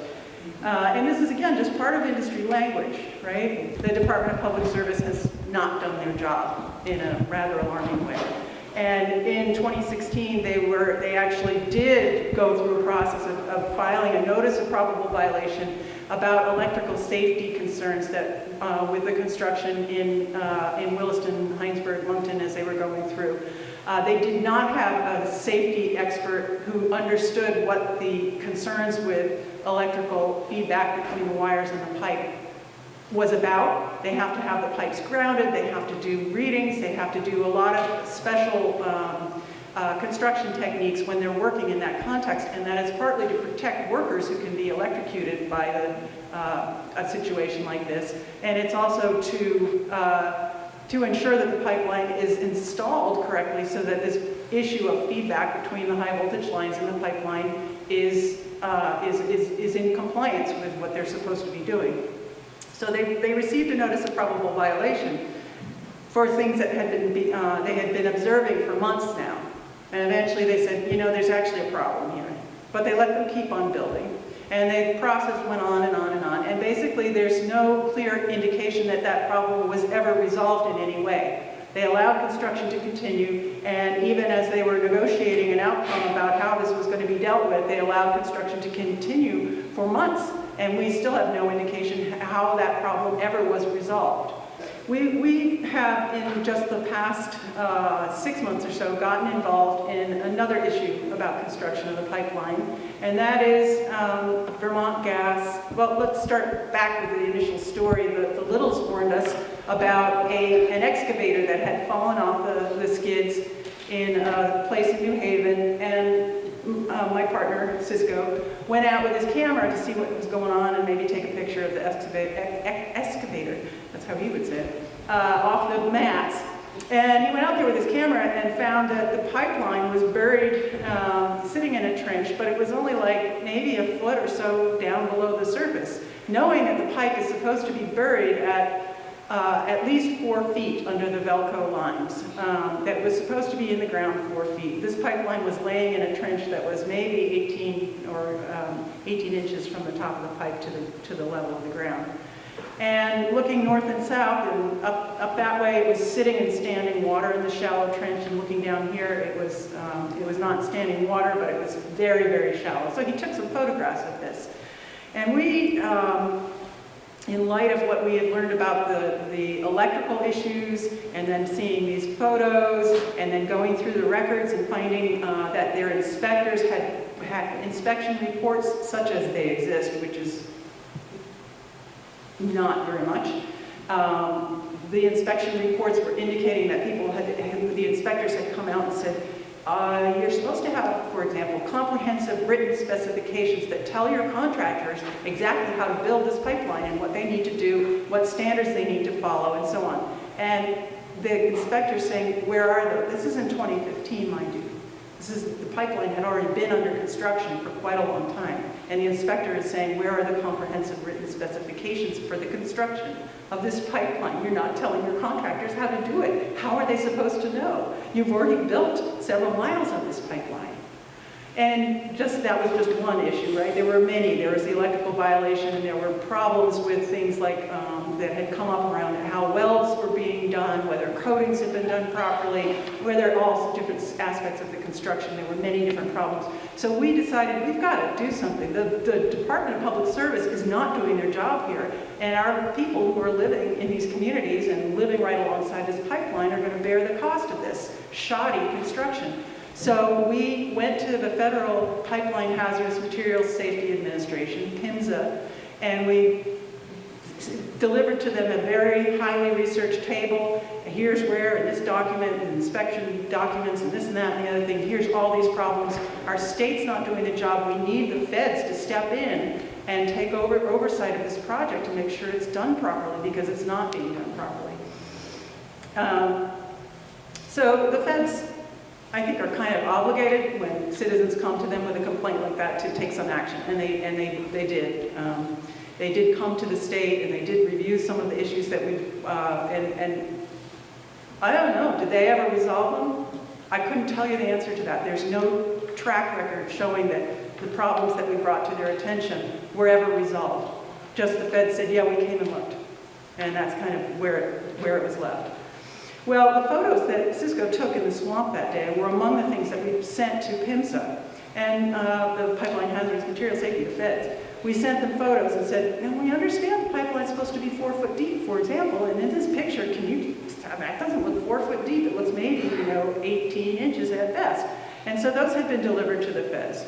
And this is, again, just part of industry language, right? The Department of Public Service has not done their job in a rather alarming way. And in 2016, they actually did go through a process of filing a notice of probable violation about electrical safety concerns that with the construction in Williston, Heinsberg, Moncton as they were going through. They did not have a safety expert who understood what the concerns with electrical feedback between the wires and the pipe was about. They have to have the pipes grounded, they have to do readings, they have to do a lot of special construction techniques when they're working in that context, and that is partly to protect workers who can be electrocuted by a situation like this, and it's also to ensure that the pipeline is installed correctly so that this issue of feedback between the high voltage lines and the pipeline is in compliance with what they're supposed to be doing. So they received a notice of probable violation for things that they had been observing for months now. And eventually they said, there's actually a problem here. But they let them keep on building. And the process went on and on and on. And basically there's no clear indication that that problem was ever resolved in any way. They allowed construction to continue, and even as they were negotiating an outcome about how this was going to be dealt with, they allowed construction to continue for months. And we still have no indication how that problem ever was resolved. We have, in just the past 6 months or so, gotten involved in another issue about construction of the pipeline, and that is Vermont Gas. Well, let's start back with the initial story. The Littles warned us about an excavator that had fallen off the skids in a place in New Haven, and my partner, Cisco, went out with his camera to see what was going on and maybe take a picture of the excavator, that's how he would say it, off the mats. And he went out there with his camera and found that the pipeline was buried, sitting in a trench, but it was only like maybe a foot or so down below the surface, knowing that the pipe is supposed to be buried at least 4 feet under the Velcro lines. That was supposed to be in the ground 4 feet. This pipeline was laying in a trench that was maybe 18 inches from the top of the pipe to the level of the ground. And looking north and south and up that way, it was sitting in standing water in the shallow trench, and looking down here, it was not standing water, but it was very, very shallow. So he took some photographs of this. And we in light of what we had learned about the electrical issues, and then seeing these photos, and then going through the records and finding that their inspectors had inspection reports such as they exist, which is not very much. The inspection reports were indicating that the inspectors had come out and said, you're supposed to have, for example, comprehensive written specifications that tell your contractors exactly how to build this pipeline and what they need to do, what standards they need to follow, and so on. And the inspector's saying, where are they? This is in 2015, mind you. The pipeline had already been under construction for quite a long time. And the inspector is saying, where are the comprehensive written specifications for the construction of this pipeline? You're not telling your contractors how to do it. How are they supposed to know? You've already built several miles of this pipeline. And that was just one issue, right? There were many. There was the electrical violation, and there were problems with things like that had come up around how welds were being done, whether coatings had been done properly, whether all different aspects of the construction. There were many different problems. So we decided we've got to do something. The Department of Public Service is not doing their job here, and our people who are living in these communities and living right alongside this pipeline are going to bear the cost of this shoddy construction. So we went to the Federal Pipeline Hazardous Materials Safety Administration, PHMSA, and we delivered to them a very highly researched table. Here's where, in this document, and inspection documents, and this and that and the other thing, here's all these problems. Our state's not doing the job. We need the feds to step in and take oversight of this project to make sure it's done properly, because it's not being done properly. So the feds, I think, are kind of obligated when citizens come to them with a complaint like that to take some action, and they did. They did come to the state, and they did review some of the issues that we, and I don't know, did they ever resolve them? I couldn't tell you the answer to that. There's no track record showing that the problems that we brought to their attention were ever resolved. Just the Fed said, yeah, we came and looked, and that's kind of where it was left. Well, the photos that Cisco took in the swamp that day were among the things that we sent to PHMSA and the Pipeline Hazardous Materials Safety, the feds. We sent them photos and said, now we understand the pipeline's supposed to be 4 foot deep, for example, and in this picture, that doesn't look 4 foot deep, it looks maybe, 18 inches at best. And so those had been delivered to the feds.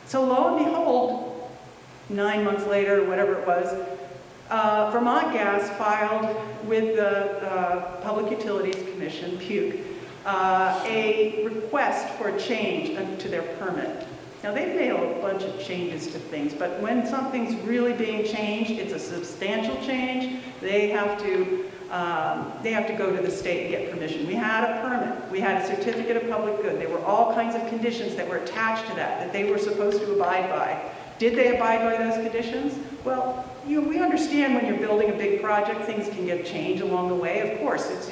So lo and behold, 9 months later, whatever it was, Vermont Gas filed with the Public Utilities Commission, PUC, a request for a change to their permit. Now, they've made a bunch of changes to things, but when something's really being changed, it's a substantial change, they have to go to the state and get permission. We had a permit. We had a certificate of public good. There were all kinds of conditions that were attached to that they were supposed to abide by. Did they abide by those conditions? Well, we understand when you're building a big project, things can get changed along the way. Of course, it's,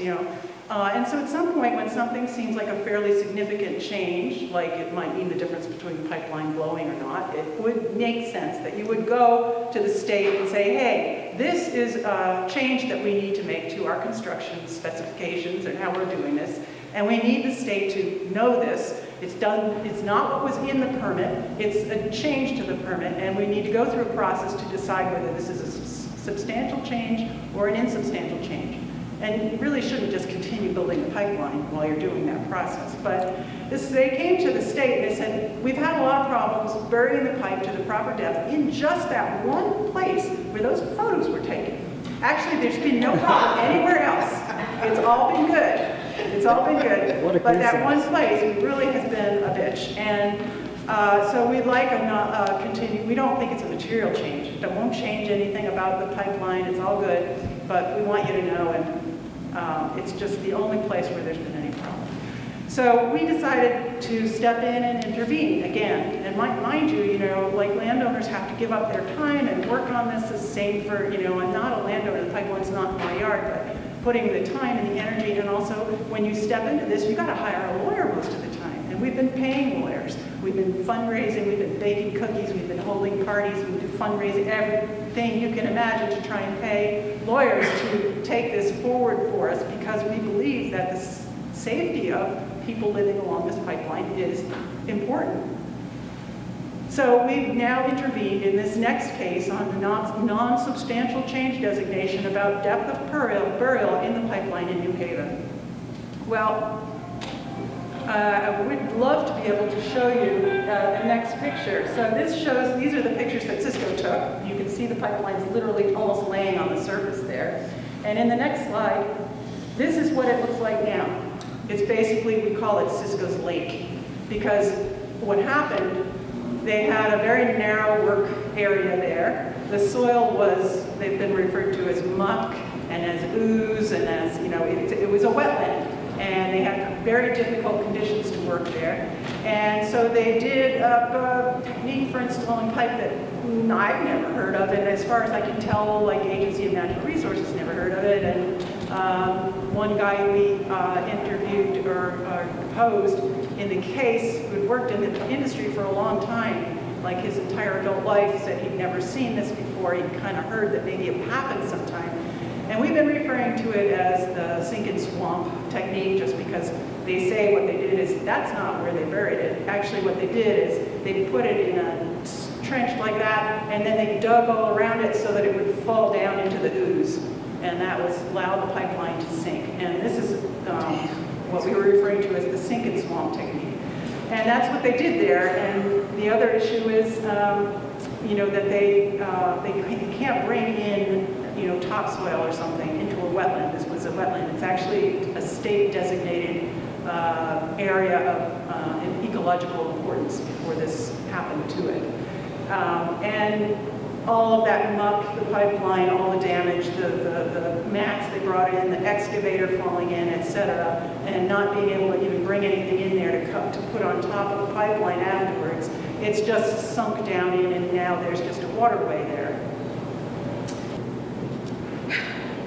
and so at some point when something seems like a fairly significant change, like it might mean the difference between the pipeline blowing or not, it would make sense that you would go to the state and say, hey, this is a change that we need to make to our construction specifications and how we're doing this, and we need the state to know this. It's not what was in the permit, it's a change to the permit, and we need to go through a process to decide whether this is a substantial change or an insubstantial change. And you really shouldn't just continue building the pipeline while you're doing that process. But they came to the state and they said, we've had a lot of problems burying the pipe to the proper depth in just that one place where those photos were taken. Actually, there's been no problem anywhere else. It's all been good. It's all been good. But that one place really has been a bitch. And so we'd like a continue. We don't think it's a material change. It won't change anything about the pipeline. It's all good. But we want you to know, and it's just the only place where there's been any problem. So we decided to step in and intervene again. And mind you, like landowners have to give up their time and work on this. The same for, I'm not a landowner. The pipeline's not in my yard, but putting the time and the energy, and also when you step into this, you got to hire a lawyer most of the time. And we've been paying lawyers. We've been fundraising. We've been baking cookies. We've been holding parties. We do fundraising, everything you can imagine to try and pay lawyers to take this forward for us, because we believe that the safety of people living along this pipeline is important. So we've now intervened in this next case on the non-substantial change designation about depth of burial in the pipeline in New Haven. Well, I would love to be able to show you the next picture. So this shows, these are the pictures that Cisco took. You can see the pipelines literally almost laying on the surface there. And in the next slide, this is what it looks like now. It's basically, we call it Cisco's Lake, because what happened, they had a very narrow work area there. The soil was, they've been referred to as muck and as ooze and as, you know, it was a wetland. And they had very difficult conditions to work there. And so they did a technique for installing pipe that I've never heard of, and as far as I can tell, like Agency of Natural Resources never heard of it. And one guy we interviewed or posed in the case, who'd worked in the industry for a long time, like his entire adult life, said he'd never seen this before. He'd kind of heard that maybe it happened sometime. And we've been referring to it as the sink and swamp technique, just because they say what they did is that's not where they buried it. Actually, what they did is they put it in a trench like that, and then they dug all around it so that it would fall down into the ooze. And that was allow the pipeline to sink. And this is what we were referring to as the sink and swamp technique. And that's what they did there. And the other issue is, you know, that they can't bring in, you know, topsoil or something into a wetland. This was a wetland. It's actually a state-designated area of ecological importance before this happened to it. And all of that muck, the pipeline, all the damage, the mats they brought in, the excavator falling in, etc., and not being able to even bring anything in there to put on top of the pipeline afterwards. It's just sunk down in, and now there's just a waterway there.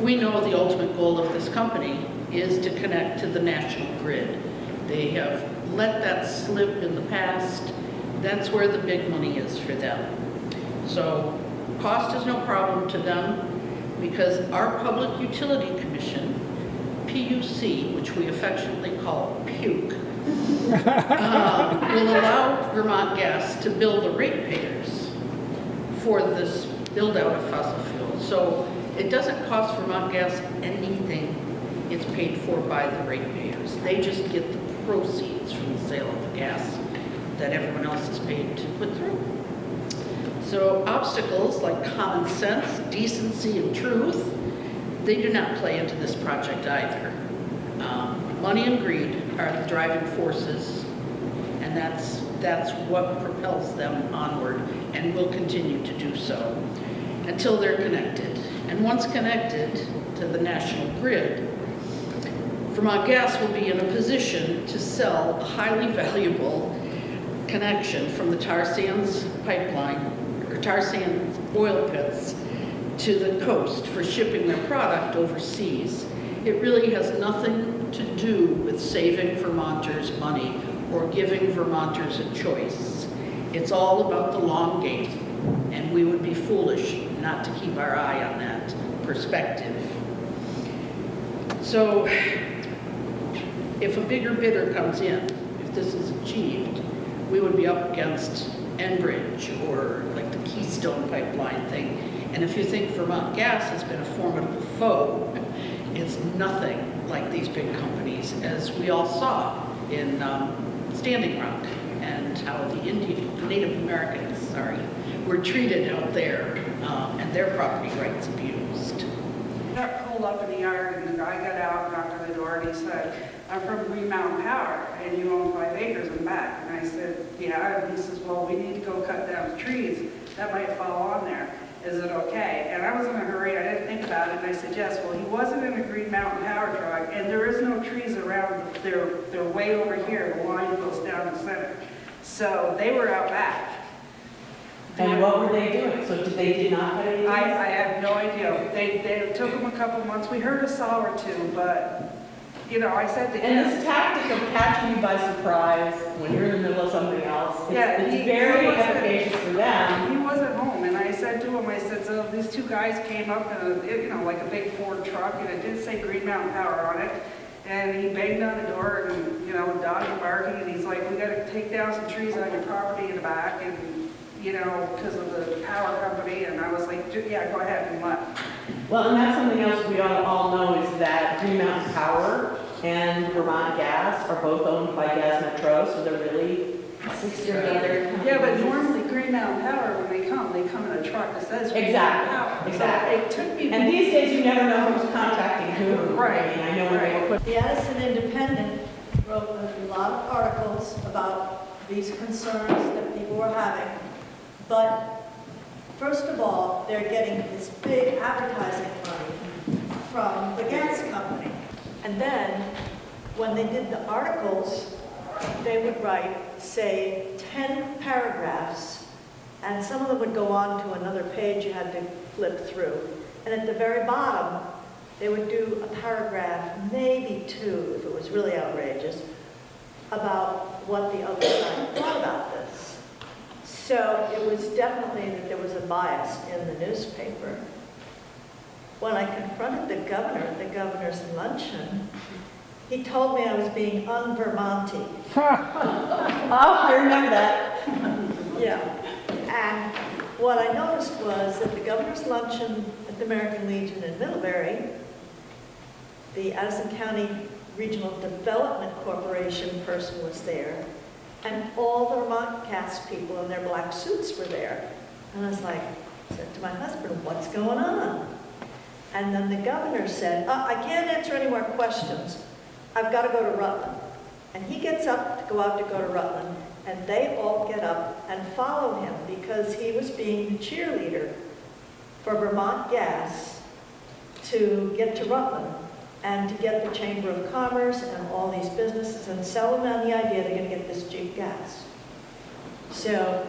We know the ultimate goal of this company is to connect to the national grid. They have let that slip in the past. That's where the big money is for them. So cost is no problem to them because our Public Utility Commission, PUC, which we affectionately call PUC, will allow Vermont Gas to bill the ratepayers for this build out of fossil fuels. So it doesn't cost Vermont Gas anything. It's paid for by the ratepayers. They just get the proceeds from the sale of the gas that everyone else is paid to put through. So obstacles like common sense, decency, and truth, they do not play into this project either. Money and greed are the driving forces, and that's what propels them onward and will continue to do so until they're connected. And once connected to the national grid, Vermont Gas will be in a position to sell a highly valuable connection from the tar sands pipeline or tar sands oil pits to the coast for shipping their product overseas. It really has nothing to do with saving Vermonters money or giving Vermonters a choice. It's all about the long game, and we would be foolish not to keep our eye on that perspective. So if a bigger bidder comes in, if this is achieved, we would be up against Enbridge or like the Keystone Pipeline thing. And if you think Vermont Gas has been a formidable foe, it's nothing like these big companies, as we all saw in Standing Rock and how the Native Americans, were treated out there and their property rights abused. Got pulled up in the yard and the guy got out, knocked on the door, and he said, "I'm from Green Mountain Power, and you own 5 acres in back." And I said, "Yeah." And he says, "Well, we need to go cut down the trees that might fall on there. Is it okay?" And I was in a hurry, I didn't think about it, and I said, "Yes." Well, he wasn't in a Green Mountain Power truck, and there is no trees around. They're way over here. The line goes down the center. So they were out back. And what were they doing? So they did not cut anything? I have no idea. They took them a couple months. We heard a saw or two, but, you know, I said to him. And this tactic of catching you by surprise when you're in the middle of something else, it's he very wasn't- efficacious for them. He wasn't home, and I said to him, I said, "So these two guys came up in a, you know, like a big Ford truck, and it did say Green Mountain Power on it." And he banged on the door, and, you know, dog barking, and he's like, "We got to take down some trees on your property in the back." And you know, because of the power company, and I was like, yeah, go ahead and what? Well, and that's something else we ought to all know is that Green Mountain Power and Vermont Gas are both owned by Gas Metro, so they're really sister brother. Yeah, but normally Green Mountain Power, when they come in a truck that says Green Mountain Power. Exactly. So it took me. And these days, you never know who's contracting who. Right. I mean, I know when they were put. The Addison Independent wrote a lot of articles about these concerns that people were having. But first of all, they're getting this big advertising money from the gas company. And then, when they did the articles, they would write, say, 10 paragraphs, and some of them would go on to another page you had to flip through. And at the very bottom, they would do a paragraph, maybe two, if it was really outrageous, about what the other side thought about this. So it was definitely that there was a bias in the newspaper. When I confronted the governor at the governor's luncheon, he told me I was being un-Vermonty. Oh, I remember that. Yeah. And what I noticed was that the governor's luncheon at the American Legion in Middlebury, the Addison County Regional Development Corporation person was there, and all the Vermont Gas people in their black suits were there. And I was like, said to my husband, what's going on? And then the governor said, I can't answer any more questions. I've got to go to Rutland. And he gets up to go out to go to Rutland, and they all get up and follow him because he was being the cheerleader for Vermont Gas to get to Rutland and to get the Chamber of Commerce and all these businesses and sell them on the idea they're going to get this cheap gas. So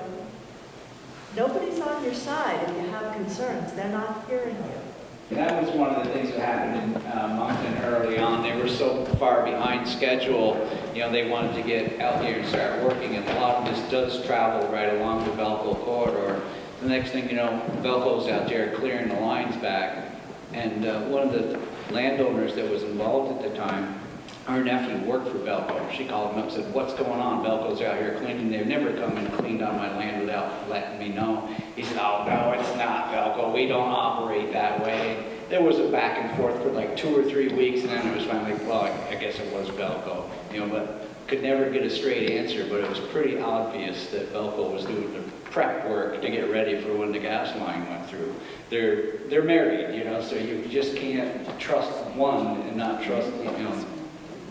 nobody's on your side if you have concerns. They're not hearing you. That was one of the things that happened in Moncton early on. They were so far behind schedule, you know, they wanted to get out here and start working, and a lot of this does travel right along the Belco corridor. The next thing you know, Belco's out there clearing the lines back, and one of the landowners that was involved at the time, our nephew worked for Belco. She called him up and said, what's going on? Belco's out here cleaning. They've never come and cleaned on my land without letting me know. He said, oh, no, it's not Belco. We don't operate that way. There was a back and forth for like 2 or 3 weeks, and then it was finally, well, I guess it was Belco. You know, but could never get a straight answer, but it was pretty obvious that Belco was doing the prep work to get ready for when the gas line went through. They're married, you know, so you just can't trust one and not trust, you know,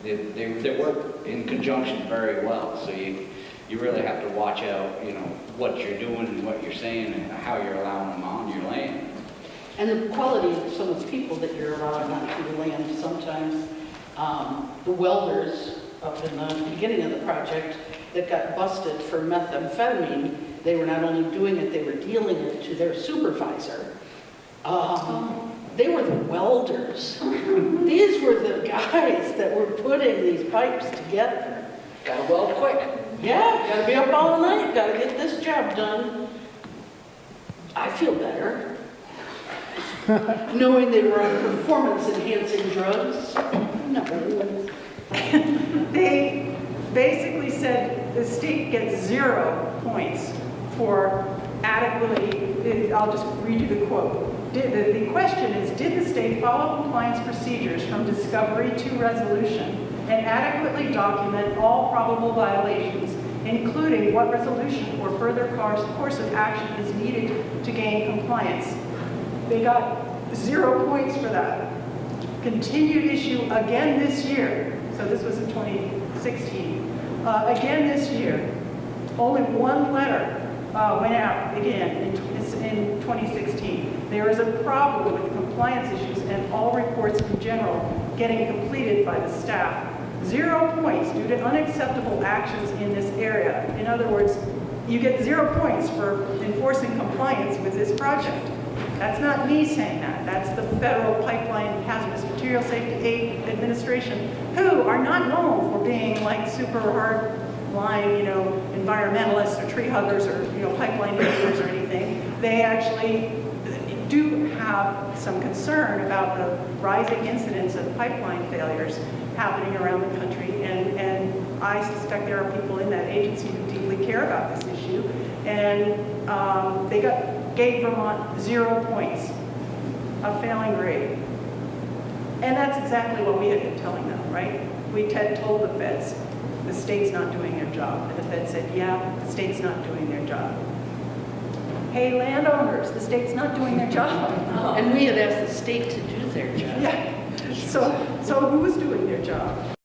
they work in conjunction very well, so you really have to watch out, you know, what you're doing and what you're saying and how you're allowing them on your land. And the quality of some of the people that you're allowing onto your land sometimes. The welders up in the beginning of the project that got busted for methamphetamine, they were not only doing it, they were dealing it to their supervisor. They were the welders. These were the guys that were putting these pipes together. Gotta weld quick. Yeah, gotta be up all night, gotta get this job done. I feel better. Knowing they were on performance-enhancing drugs. No. They basically said the state gets 0 points for adequately, I'll just read you the quote. The question is, did the state follow compliance procedures from discovery to resolution and adequately document all probable violations, including what resolution or further course of action is needed to gain compliance? They got 0 points for that. Continued issue again this year. So this was in 2016. Again this year. Only one letter went out again in 2016. There is a problem with compliance issues and all reports in general getting completed by the staff. 0 points due to unacceptable actions in this area. In other words, you get 0 points for enforcing compliance with this project. That's not me saying that. That's the Federal Pipeline Hazardous Material Safety Administration, who are not known for being like super hard-line, you know, environmentalists or tree huggers or, you know, pipeline engineers or anything. They actually do have some concern about the rising incidence of pipeline failures happening around the country, and I suspect there are people in that agency who deeply care about this issue. And they gave Vermont 0 points, a failing grade. And that's exactly what we had been telling them, right? We had told the feds, the state's not doing their job. And the feds said, yeah, the state's not doing their job. Hey, landowners, the state's not doing their job. And we had asked the state to do their job. Yeah. So who was doing their job?